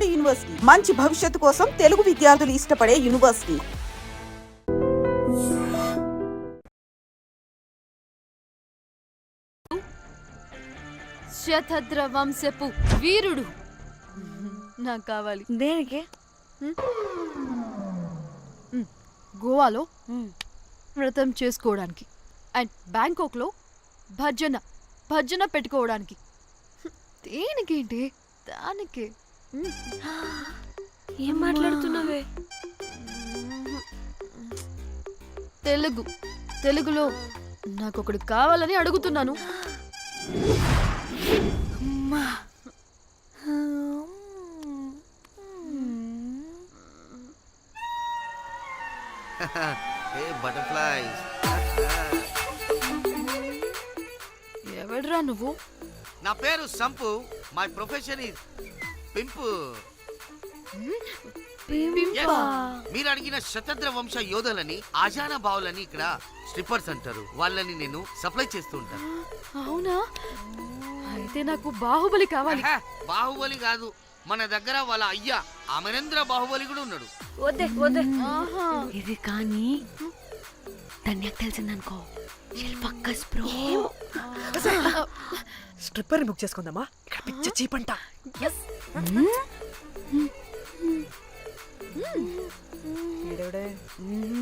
నాడు యూనివర్సిటీ మంచి భవిష్యత్తు కోసం తెలుగు విద్యార్థులు ఇష్టపడే యూనివర్సిటీ. శతద్ర వంశపు వీరుడు నాకు కావాలి. దేనికి? గోవాలో వ్రతం చేసుకోవడానికి అండ్ బ్యాంకాక్లో భజన పెట్టుకోవడానికి. దేనికేంటి? దానికి. ఏం మాట్లాడుతున్నావే? తెలుగులో నాకొకడు కావాలని అడుగుతున్నాను. Hey butterflies. ఎవడ్రా నువ్వు? నా పేరు Sampu. My profession is pimp. మీరు అడిగిన శతద్ర వంశ యోధులని ఆజానా బావులని ఇక్కడ స్ట్రిప్పర్స్ అంటారు. వాళ్ళని నేను సప్లై చేస్తూ ఉంటాను. అవునా? అయితే నాకు బాహుబలి కావాలి. బాహుబలి కాదు, మన దగ్గర వాళ్ళ అయ్యా అమరేంద్ర బాహుబలి కూడా ఉన్నాడు. వద్దే వద్దే. ఇది కానీ ధన్యకు తెలిసిందనుకో, పక్కస్ బ్రో. స్ట్రిప్పర్ బుక్ చేసుకుందామా? ఇక్కడ పిచ్చ చీపంట.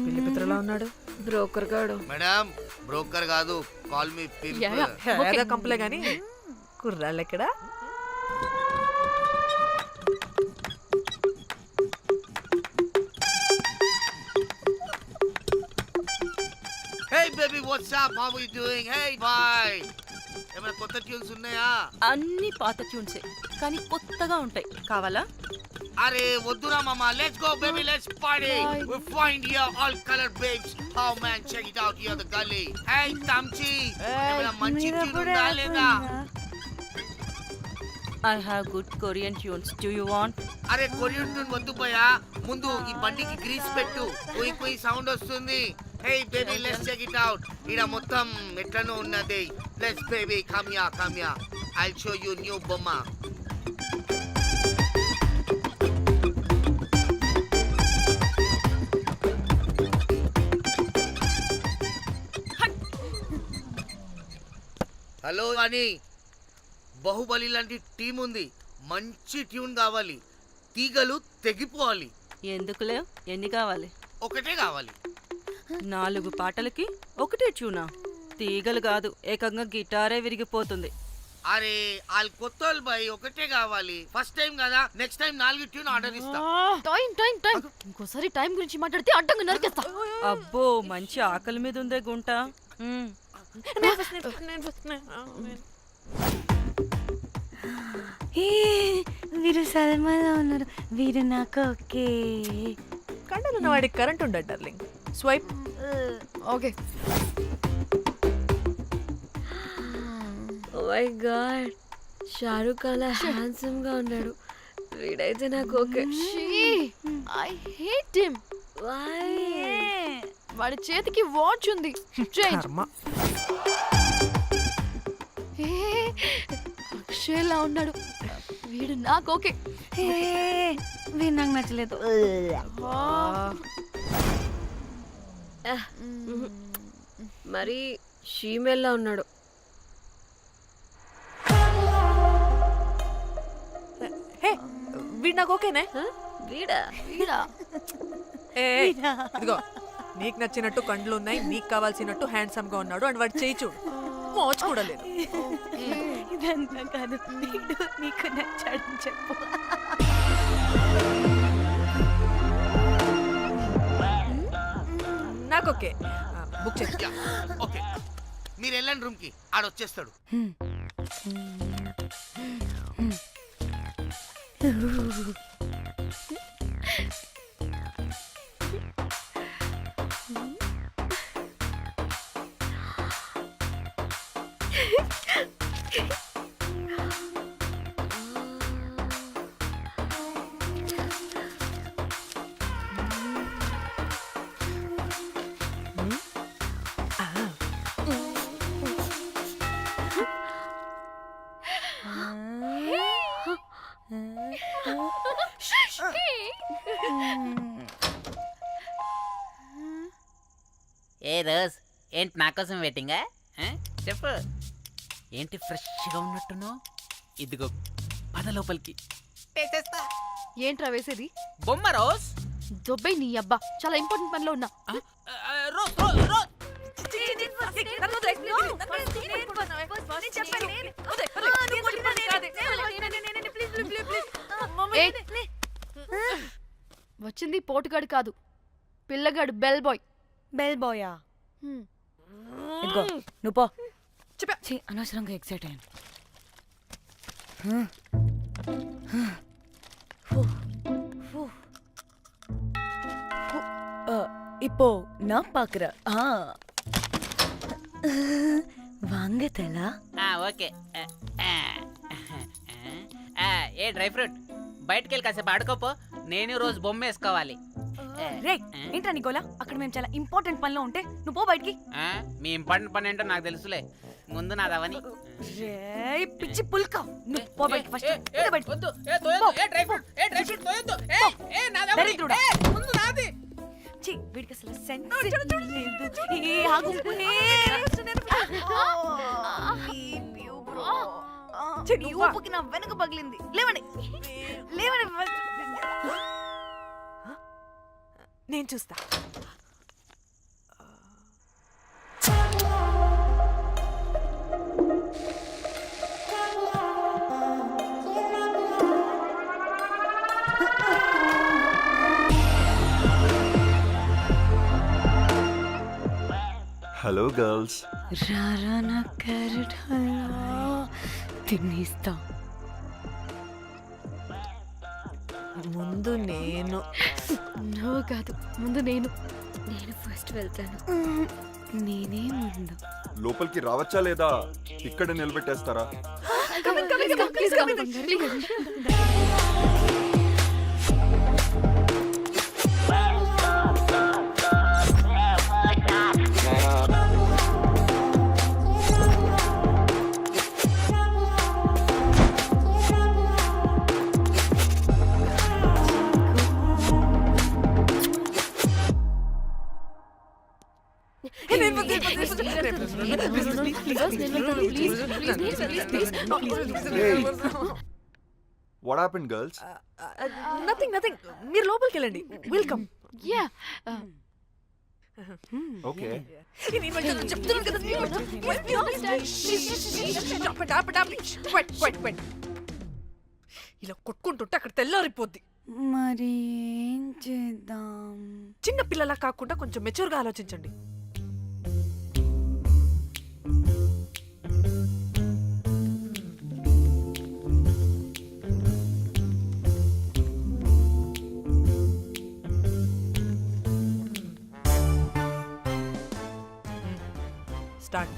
పిల్లి పిత్రలా ఉన్నాడు. బ్రోకర్ గాడు. మేడం బ్రోకర్ కాదు, కాల్ మీ పింప్. ఏదో కంపలే గాని కుర్రాళ్ళు ఎక్కడ? Hey baby, what's up? How are you doing? Hey bye. ఏమైనా కొత్త ట్యూన్స్ ఉన్నాయా? అన్ని పాత ట్యూన్సే కానీ కొత్తగా ఉంటాయి. కావాలా? అరే వద్దురా మామ. Let's go baby, let's party. We find here all colored babes. Oh man, check it out here the gully. Hey Tamchi, ఏమైనా మంచి ట్యూన్ ఉందా లేదా? I have good Korean tunes. Do you want? అరే కొరియన్ ట్యూన్ వద్దు పోయా. ముందు ఈ బండికి గ్రీస్ పెట్టు. కుయ్ కుయ్ సౌండ్ వస్తుంది. Hey baby, let's check it out. ఇడ మొత్తం ఎట్లనో ఉన్నది. Let's baby, come here. I'll show you new బొమ్మ. హలో అని బాహుబలి లాంటి టీం ఉంది. మంచి ట్యూన్ కావాలి. తీగలు తెగిపోవాలి. ఎందుకులే? ఎన్ని కావాలి? ఒకటే కావాలి. 4 పాటలకి ఒకటే ట్యూనా? తీగలు కాదు, ఏకంగా గిటారే విరిగిపోతుంది. అరే వాళ్ళు కొత్త బాయ్, ఒకటే కావాలి. ఫస్ట్ టైం కదా, నెక్స్ట్ టైం 4 ట్యూన్ ఆర్డర్ ఇస్తా. టైం ఇంకోసారి టైం గురించి మాట్లాడితే అడ్డంగా నరికేస్తా. అబ్బో, మంచి ఆకలి మీద ఉందే గుంట. వీరు సల్మాలో ఉన్నారు. వీరు నాకు ఓకే. కండలున్న వాడికి కరెంట్ ఉండదు darling. Swipe. Okay. Oh my God, Shahrukh అలా హ్యాండ్సమ్ గా ఉన్నాడు. వీడైతే నాకు ఓకే. I hate him. వాడి చేతికి వాచ్ ఉంది. అక్షయ్లా ఉన్నాడు. వీడు నాకు ఓకే. వీడు నాకు నచ్చలేదు. మరి షీమేల్లా ఉన్నాడు. వీడు నాకు ఓకేనే. వీడా? ఇదిగో, నీకు నచ్చినట్టు కండ్లు ఉన్నాయి, నీకు కావాల్సినట్టు హ్యాండ్సమ్ గా ఉన్నాడు. అండ్ వాడు చేయి చూడు, మోచు కూడా లేదు. ఇదంతా కాదు, వీడు నీకు నచ్చాడని చెప్పు. నాకు ఓకే. బుక్ చేస్తా. ఓకే, మీరు వెళ్ళండి రూమ్ కి, ఆడొచ్చేస్తాడు. ఏ రోజ్ ఏంటి నా కోసం వెయిటింగా చెప్పు ఏంటి ఫ్రెష్గా ఉన్నట్టున్నావు ఇదిగో పద లోపలికి వేసేస్తా ఏంట్రా వేసేది? బొమ్మ రోజ్ దొబ్బై నీ అబ్బా, చాలా ఇంపార్టెంట్ పనిలో ఉన్నా. రోజ్ రోజ్ రోజ్ ఏయ్, వచ్చింది పోటుగాడు కాదు, పిల్లగాడు బెల్ బాయ్. బెల్ బాయా? ఇదిగో నువ్వు పో. ఛీ, అనవసరంగా ఎక్సైట్ అయ్యాను. இப்போ நான் பாக்குறேன். வாங்க தலா. ఓకే ఏ డ్రై ఫ్రూట్ బయటకు వెళ్ళి కాసేపు ఆడుకోపో, నేను రోజు బొమ్మ వేసుకోవాలి. రే ఏంట్రా నికోలా, అక్కడ మేము చాలా ఇంపార్టెంట్ పనిలో ఉంటే నువ్వు పో బయటికి. మీ ఇంపార్టెంట్ పని ఏంటో నాకు తెలుసులే, ముందు నాదవని. రే పిచ్చి పుల్క, నువ్వు పో బయటికి ఫస్ట్. వీడికి అసలు సెన్స్ లేదు. ఏ ఆగు. ఈ ఊపుకి నా వెనక పగిలింది. లేవండి లేవండి. నేను చూస్తా. Hello girls. రారా నా క్యారెట్ హల్వా తినేస్తా. ముందు నేను. నువ్వు కాదు, ముందు నేను. నేను ఫస్ట్ వెళ్తాను. నేనే ముందు. లోపలికి రావచ్చా లేదా ఇక్కడ నిలబెట్టేస్తారా? Please come, please. What happened girls? Nothing nothing, మీరు లోపలికి వెళ్ళండి. వెల్కమ్. Yeah. ఓకే. ఇలా కొట్టుకుంటుంటే అక్కడ తెల్లారిపోద్ది. మరి ఏం చేద్దాం? చిన్న పిల్లలా కాకుండా కొంచెం మెచ్యూర్గా ఆలోచించండి. స్టార్ట్.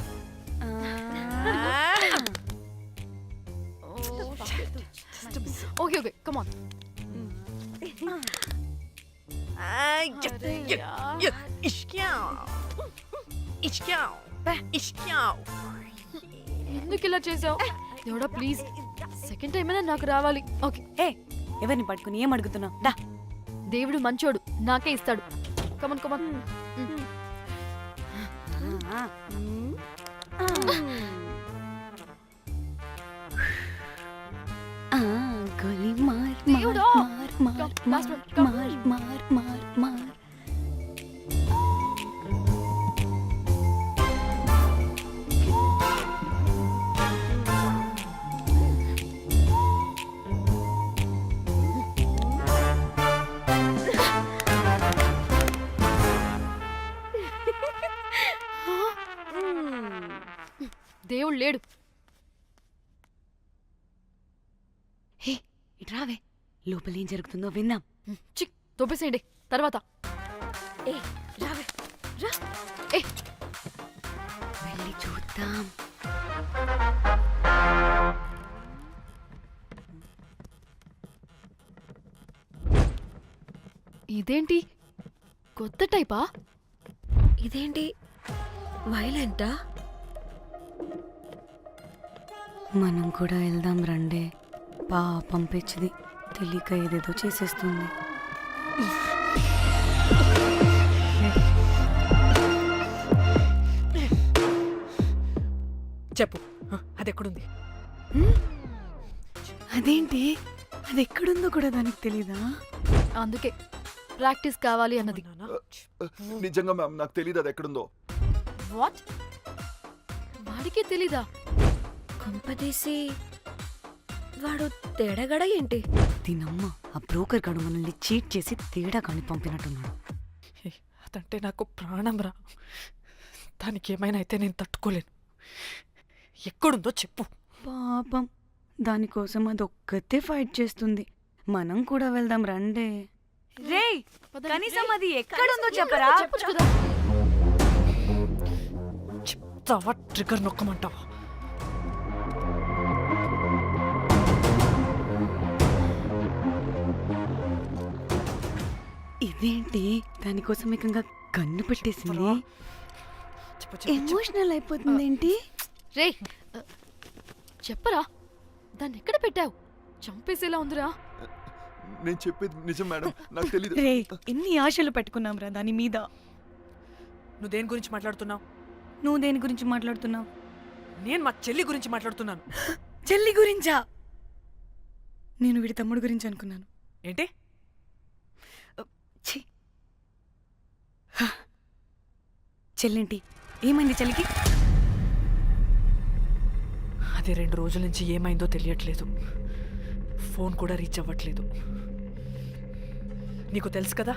Okay, come on. ఎందుకు ఇలా చేసావు? దేవుడా ప్లీజ్, సెకండ్ టైం అయినా నాకు రావాలి. ఓకే. ఏ ఎవరిని పట్టుకుని ఏం అడుగుతున్నావు? దా. దేవుడు మంచోడు, నాకే ఇస్తాడు. Come on come on. గోలీ మార్ దేవుడా. మార్ మార్ మార్ మార్ మార్ మార్. దేవుడు లేడు. హే ఇట్రావే, లోపల ఏం జరుగుతుందో విందాం. చిక్ తొప్పేసేయండి తర్వాత. ఏ రావే రా. ఏ వెళ్ళి చూద్దాం. ఇదేంటి కొత్త టైపా? ఇదేంటి వైలెంటా? మనం కూడా వెళ్దాం రండే. పాపం పిచ్చిది. తెలియక ఏదేదో చేసేస్తుంది. చెప్పు అది ఎక్కడుంది? అదేంటి, అది ఎక్కడుందో కూడా దానికి తెలీదా? అందుకే ప్రాక్టీస్ కావాలి అన్నది. నిజంగా మ్యామ్ నాకు తెలియదు అది ఎక్కడుందో. వాట్? వాడికి తెలీదా? కొంపదీసి వాడు తేడాగడ ఏంటి? దీనమ్మ ఆ బ్రోకర్ గాడు మనల్ని చీట్ చేసి తేడా కాని పంపినట్టున్నాడు. అదంటే నాకు ప్రాణం రా. దానికి ఏమైనా అయితే నేను తట్టుకోలేను. ఎక్కడుందో చెప్పు. పాపం, దానికోసం అది ఒక్కతే ఫైట్ చేస్తుంది. మనం కూడా వెళ్దాం రండే. రేయ్, కనీసం అది ఎక్కడుందో చెప్పరా? చెప్పొచ్చు కదా. చెప్తావా? ట్రిగర్ నొక్కమంటావా? ఇదేంటి, దానికోసం ఏకంగా కన్ను పెట్టేసింది. చెప్పు ఎమోషనల్ అయిపోతుంది ఏంటి? రే చెప్పరా, దాన్ని ఎక్కడ పెట్టావు? చంపేసేలా ఉందిరా. నేను చెప్పేది నిజం మేడం, నాకు తెలియదు. రే, ఎన్ని ఆశలు పెట్టుకున్నాం రా దాని మీద. నువ్వు దేని గురించి మాట్లాడుతున్నావు? నువ్వు దేని గురించి మాట్లాడుతున్నావు? నేను మా చెల్లి గురించి మాట్లాడుతున్నాను. చెల్లి గురించా? నేను వీడి తమ్ముడు గురించి అనుకున్నాను. ఏంటి? ఛీ. హ. చెల్లేంటి, ఏమైంది చెల్లికి? అది 2 రోజుల నుంచి ఏమైందో తెలియట్లేదు. ఫోన్ కూడా రీచ్ అవ్వట్లేదు. నీకు తెలుసు కదా,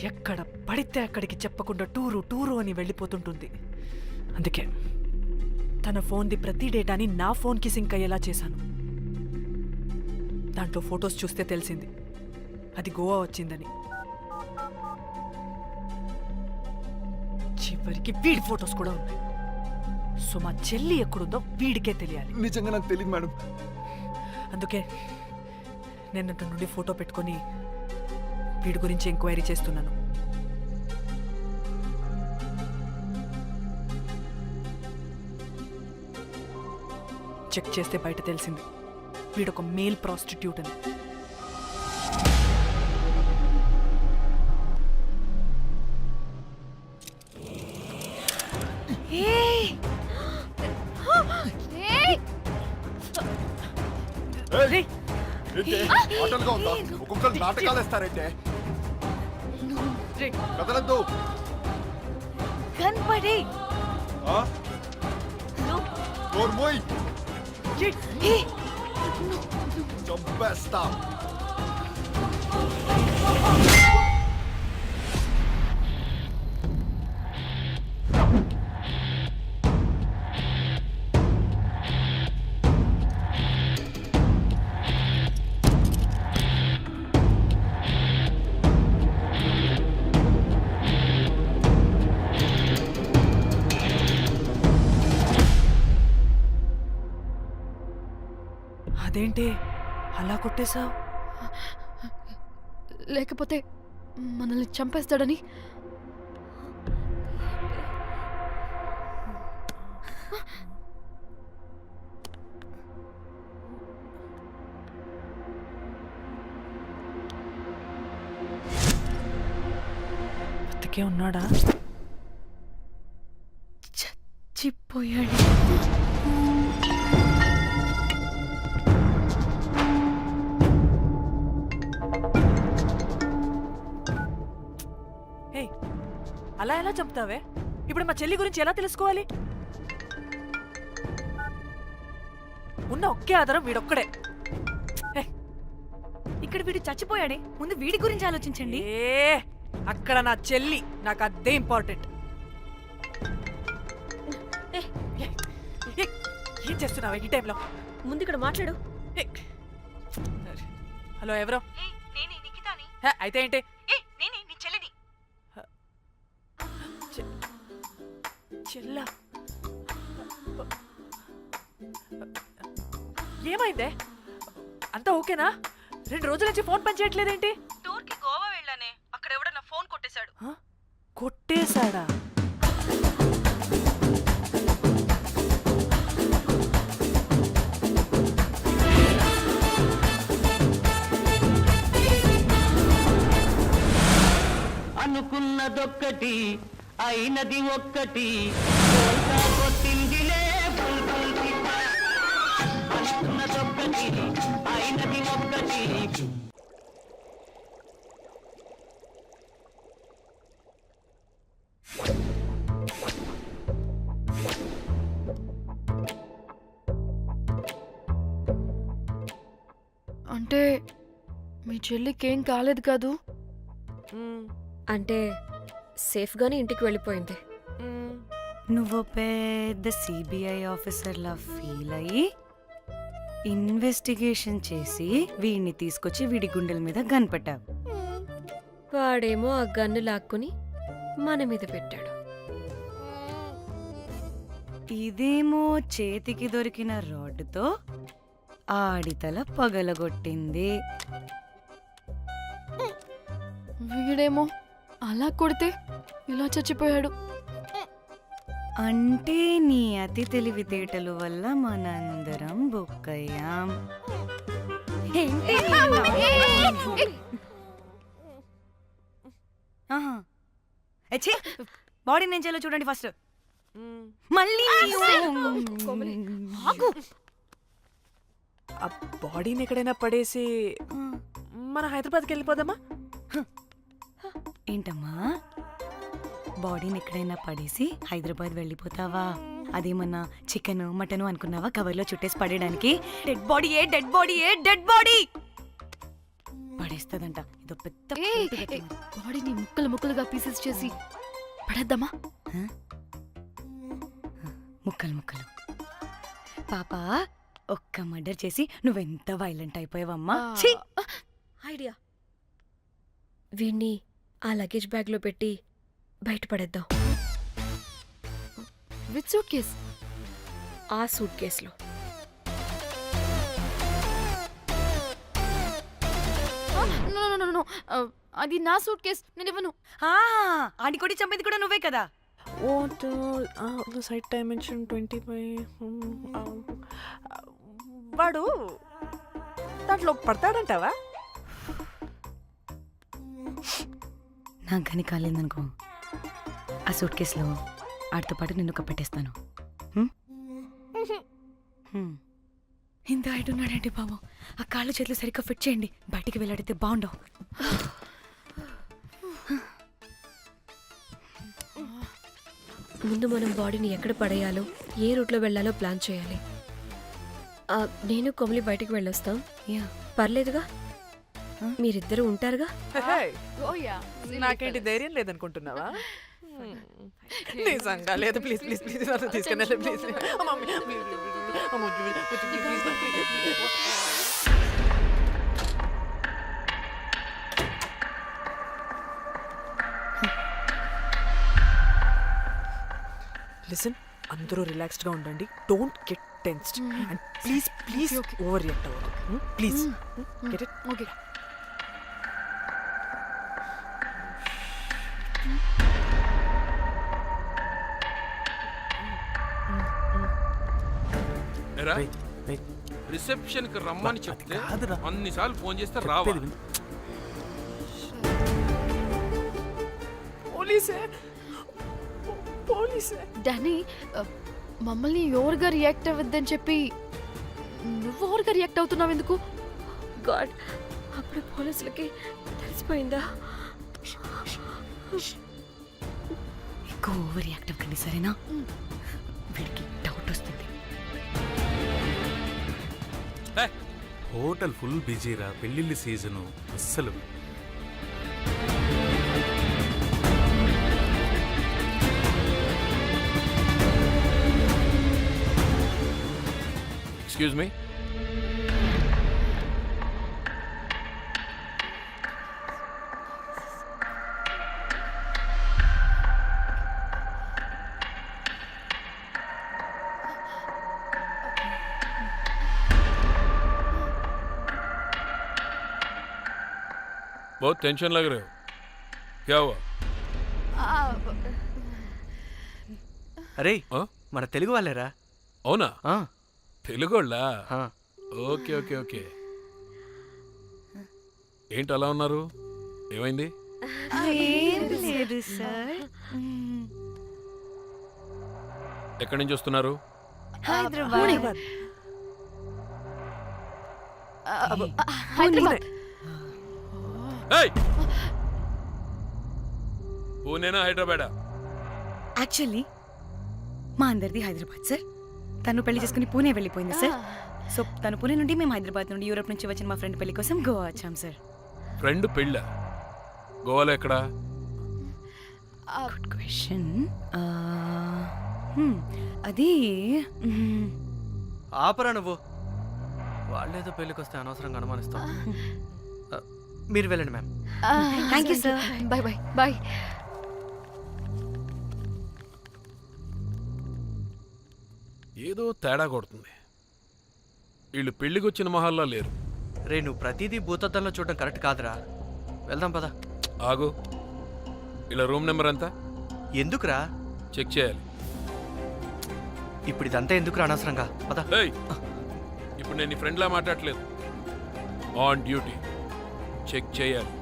ఎక్కడ పడితే అక్కడికి చెప్పకుండా టూరు టూరు అని వెళ్ళిపోతుంటుంది. అందుకే తన ఫోన్ది ప్రతి డేటాని నా ఫోన్కి సింక్ అయ్యేలా చేశాను. దాంట్లో ఫొటోస్ చూస్తే తెలిసింది అది గోవా వచ్చిందని. చివరికి వీడి ఫొటోస్ కూడా ఉన్నాయి. సో మా చెల్లి ఎక్కడుందో వీడికే తెలియాలి. నిజంగా నాకు తెలియదు మేడం. అందుకే నేను అటు నుండి ఫోటో పెట్టుకొని వీడి గురించి ఎంక్వైరీ చేస్తున్నాను. చెక్ చేస్తే బయట తెలిసింది వీడొక మేల్ ప్రాస్టిట్యూట్ అని. ఆటలుగా ఉందా? ఒక్కొక్కరు నాటకాలు వేస్తారంటే కదలద్దు. కనపడే చంపేస్తా. అదేంటి అలా కొట్టేశావు? లేకపోతే మనల్ని చంపేస్తాడని. బతికే ఉన్నాడా? చచ్చిపోయాడు. అలా ఎలా చంపుతావే? ఇప్పుడు మా చెల్లి గురించి ఎలా తెలుసుకోవాలి? ఉన్న ఒకే ఆధారం వీడొక్కడే. ఇక్కడ వీడు చచ్చిపోయాడే, ముందు వీడి గురించి ఆలోచించండి. అక్కడ నా చెల్లి, నాకు అదే ఇంపార్టెంట్. ఏం చేస్తున్నావు ఈ టైంలో? ముందు ఇక్కడ మాట్లాడు. హలో, ఎవరో? అయితే ఏంటి? చెల్లా, ఏమైందే? అంతా ఓకేనా? 2 రోజుల నుంచి ఫోన్ పని చేయట్లేదేంటి? టూర్ కి గోవా వెళ్ళానే, అక్కడ ఎవడో నా ఫోన్ కొట్టేశాడు. కొట్టేశాడా? అనుకున్నదొక్కటి అయినది ఒక్కటి బోల్తా కొట్టిందిలే బుల్బుల్ పిట్ట. అనుకున్నదొక్కటి అయినది ఒక్కటి. అంటే మీ చెల్లికి ఏం కాలేదు కాదు? అంటే సేఫ్గానే ఇంటికి వెళ్ళిపోయింది. నువ్వు పెద్ద సిబిఐ ఆఫీసర్లా ఫీల్ అయ్యి ఇన్వెస్టిగేషన్ చేసి వీడిని తీసుకొచ్చి వీడి గుండెల మీద కనిపెట్టావు. వాడేమో ఆ గన్ను లాక్కుని మన మీద పెట్టాడు. ఇదేమో చేతికి దొరికిన రాడ్డుతో ఆడితల పగలగొట్టింది. వీడేమో అలా కొడితే ఇలా చచ్చిపోయాడు. అంటే నీ అతి తెలివితేటల వల్ల మనందరం బుక్కయ్యాం. బాడీ నేను చేయాలో చూడండి ఫస్ట్. మళ్ళీ ఆ బాడీని ఎక్కడైనా పడేసి మన హైదరాబాద్కి వెళ్ళిపోదామా? ఏంటమ్మా, బాడీని ఎక్కడైనా పడేసి హైదరాబాద్ వెళ్ళిపోతావా? అదేమన్నా చికెన్ మటన్ అనుకున్నావా కవర్లో చుట్టేసి పడేయడానికి? డెడ్ బాడీ ఏ డెడ్ బాడీ ఏ డెడ్ బాడీ పడేస్తుందంట. ఇదో పెద్ద బాడీని ముక్కలు ముక్కలుగా పీసెస్ చేసి పడేద్దామా? ముక్కలు ముక్కలు. పాప, ఒక్క మర్డర్ చేసి నువ్వెంత వైలెంట్ అయిపోయావమ్మా. ఐడియా, వీణ్ణి ఆ లగేజ్ బ్యాగ్లో పెట్టి బయటపడేద్దాం. With suitcase? ఆ సూట్ కేసులో. అది నా సూట్ కేస్, నేను ఇవ్వను. ఆడి కొట్టి చంపేది కూడా నువ్వే కదా. Site dimension 25. వాడు దాంట్లో పడతాడంటావా? నాకు కానీ కాలేదనుకో, ఆ సూట్ కేసులో ఆడితో పాటు నిన్ను కప్పెట్టేస్తాను. ఇంత హైట్ ఉన్నాడండి బాబు. ఆ కాళ్ళు చేతులు సరిగ్గా ఫిట్ చేయండి, బయటికి వెళ్ళాడితే బాగుండవు. ముందు మనం బాడీని ఎక్కడ పడేయాలో, ఏ రూట్లో వెళ్ళాలో ప్లాన్ చేయాలి. నేను కొమలి బయటికి వెళ్ళొస్తాం. పర్లేదుగా, మీరిద్దరూ ఉంటారుగా. నాకేంటి ధైర్యం లేదనుకుంటున్నావా? నిజంగా లేదు. ప్లీజ్ ప్లీజ్ ప్లీజ్ తీసుకెళ్ళండి ప్లీజ్. లిసన్, అందరూ రిలాక్స్డ్ గా ఉండండి. Don't get tensed and please please overreact అవ్వదు. Please get it. Okay. Reception కి రమ్మని చెప్తే అన్నిసార్లు ఫోన్ చేస్తే రావాలి. పోలీసే డానీ, మమ్మల్ని ఎవరుగా రియాక్ట్ అవ్వద్దని చెప్పి నువ్వు ఎవరుగా రియాక్ట్ అవుతున్నావు ఎందుకు? గాడ్, అప్పుడు పోలీసులకి తెలిసిపోయిందా? ఎక్కువ ఓవర్ రియాక్ట్ అవ్వకండి, సరేనా? వీడికి డౌట్ వస్తుంది. హోటల్ ఫుల్ బిజీరా, పెళ్ళిళ్ళ సీజను అస్సలు. Excuse me. बहुत टेंशन लग रहे हो, क्या हुआ? అరే, మన తెలుగు వాళ్ళేరా. అవునా? తెలుగోళ్ళా? Okay okay okay. ఏంటి అలా ఉన్నారు? ఏమైంది? ఏం లేదు సార్. ఎక్కడి నుంచి వస్తున్నారు? హైదరాబాద్. హైదరాబాద్. ఏయ్! పూణేనా హైదరాబాదా? యాక్చువల్లీ మా అందరిది హైదరాబాద్ సార్. తను పెళ్లి చేసుకుని పూణే వెళ్ళిపోయింది సార్. సో తను పూణే నుండి మేము హైదరాబాద్ నుండి యూరోప్ నుంచి వచ్చిన మా ఫ్రెండ్ పెళ్లి కోసం గోవా వచ్చాం సార్. ఫ్రెండ్ పెళ్ళ గోవాలో ఎక్కడా? Good question. అది ఆపరా నువ్వు. వాళ్ళేదో పెళ్ళికి వస్తే అనవసరంగా అనుమానిస్తాం. మీరు వెళ్ళండి ma'am. Thank you sir. Bye bye bye. ఏదో తేడా కొడుతుంది. వీళ్ళు పెళ్ళికి వచ్చిన మహల్లా లేరు. రే నువ్వు ప్రతిదీ భూతద్దంలో చూడడం కరెక్ట్ కాదురా. వెళ్దాం పద. ఆగు. ఇలా రూమ్ నెంబర్ ఎంత? ఎందుకురా? చెక్ చేయాలి. ఇప్పుడు ఇదంతా ఎందుకురా అనవసరంగా? పద. ఏయ్! ఇప్పుడు నేను నీ ఫ్రెండ్లా మాట్లాడట్లేదు. ఆన్ డ్యూటీ చెక్ చేయాలి.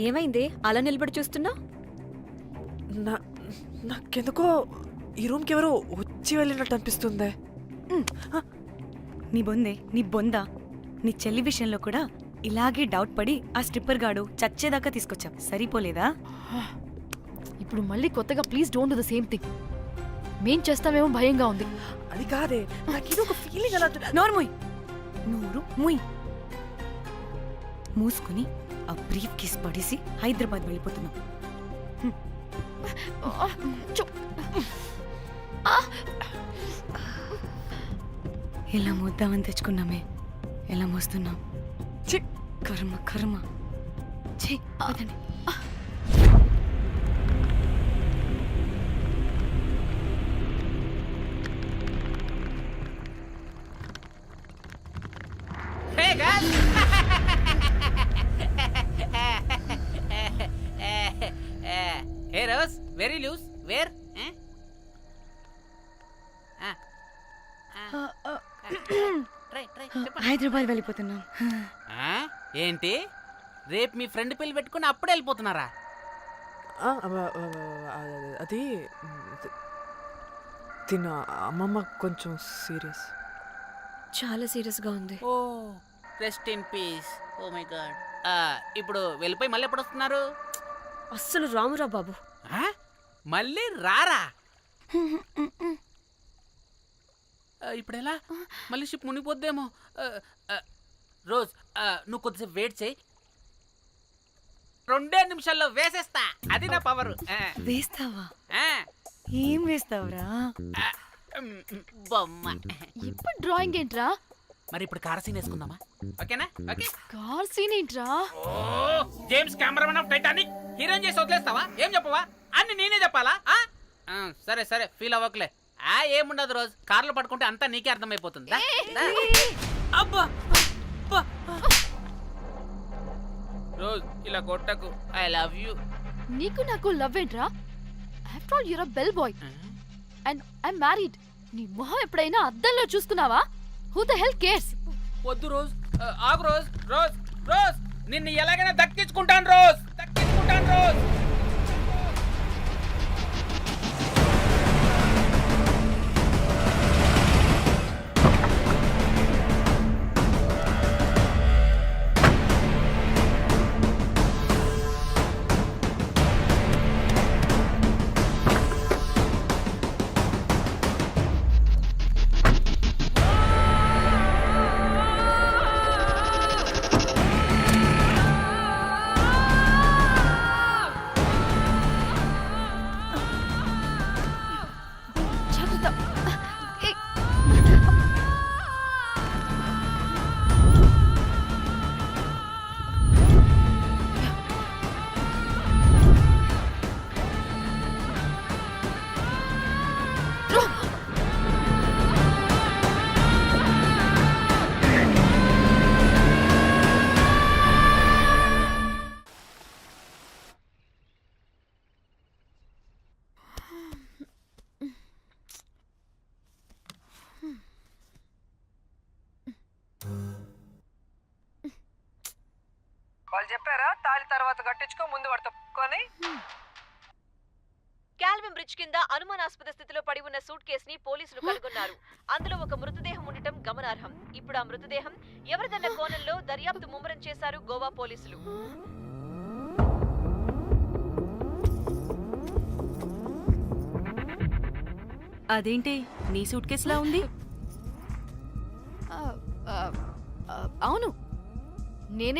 ఏమైంది అలా నిలబడి చూస్తున్నా? నాకెందుకో ఈ రూమ్కి ఎవరో వచ్చి వెళ్ళినట్టు అనిపిస్తుంది. నీ బొందే, నీ బొందా, నీ చెల్లి విషయంలో కూడా ఇలాగే డౌట్ పడి ఆ స్ట్రిప్పర్ గాడు చచ్చేదాకా తీసుకొచ్చాం. సరిపోలేదా? ఇప్పుడు మళ్ళీ కొత్తగా please don't do the same thing. మేం చేస్తామేమో భయంగా ఉంది. అది కాదే, నాకు ఒక ఫీలింగ్ అలా. నోరు మూయ్, నోరు మూయ్. మూసుకుని ఆ బ్రీఫ్ కేస్ పడేసి హైదరాబాద్ వెళ్ళిపోతున్నాం. ఎలా మోద్దామని తెచ్చుకున్నామే, ఎలా మోస్తున్నాం. కర్మ కర్మ. ఛీ, వదండి. Hey guys! Hey Rose, very loose. Where? Try. Hyderabad వెళ్ళిపోతున్నాం. ఏంటి? రేపు మీ ఫ్రెండ్ పెళ్లి పెట్టుకుని అప్పుడే వెళ్ళిపోతున్నారా? అది తిన్న అమ్మమ్మ కొంచెం సీరియస్. చాలా సీరియస్గా ఉంది. Oh rest in peace. Oh my God. ఇప్పుడు వెళ్ళిపోయి మళ్ళీ ఎప్పుడు వస్తున్నారు? అస్సలు రామురా బాబు. మళ్ళీ రారా? ఇప్పుడు ఎలా? మళ్ళీ షిప్ మునిగిపోద్దేమో. రోజ్ నువ్వు కొద్దిసేపు వెయిట్ చేయి. 2 నిమిషాల్లో వేసేస్తా. అది నా పవర్. వేస్తావా? ఏం వేస్తావురా? బొమ్మ. ఇప్పుడు డ్రాయింగ్ ఏంట్రా? మరి ఇప్పుడు కార్ సీన్ వేసుకుందామా? ఓకేనా? ఓకే. కార్ సీన్ ఏంట్రా? James cameraman of Titanic heroine చేసి వదిలేస్తావా? ఏం చెప్పవా? అన్ని నేనే చెప్పాలా? సరే సరే, ఫీల్ అవ్వకలే. ఏముండదు రోజు. కార్లో పట్టుకుంటే అంతా నీకే అర్థమైపోతుంది. అబ్బా రోజ్ ఇలా కొట్టకు. I love you. నీకు నాకు లవ్ ఏంట్రా? After all you're a bell boy and I married. నీ మొహం ఎప్పుడైనా అద్దంలో చూసుకున్నావా? Who the hell cares? వద్దు రోజ్. ఆగు రోజ్. రోజ్ రోజ్ నిన్ను ఎలాగైనా దక్కించుకుంటాను రోజ్, దక్కించుకుంటాను రోజ్. జాగ్రత్త. ఏయ్. వాళ్ళు చెప్పారా తాళి తర్వాత కట్టించుకో, ముందు పడుకొని. కాల్విన్ బ్రిడ్జ్ కింద అనుమానాస్పద స్థితిలో పడి ఉన్న సూట్ కేసుని పోలీసులు కనుగొన్నారు. అందులో ఒక మృతదేహం ఉండటం గమనార్హం. ఇప్పుడు ఆ మృతదేహం ఎవరిదన్న కోణంలో దర్యాప్తు ముమ్మరం చేశారు గోవా పోలీసులు. అదేంటి నీ సూట్ కేసులా ఉంది? అవును,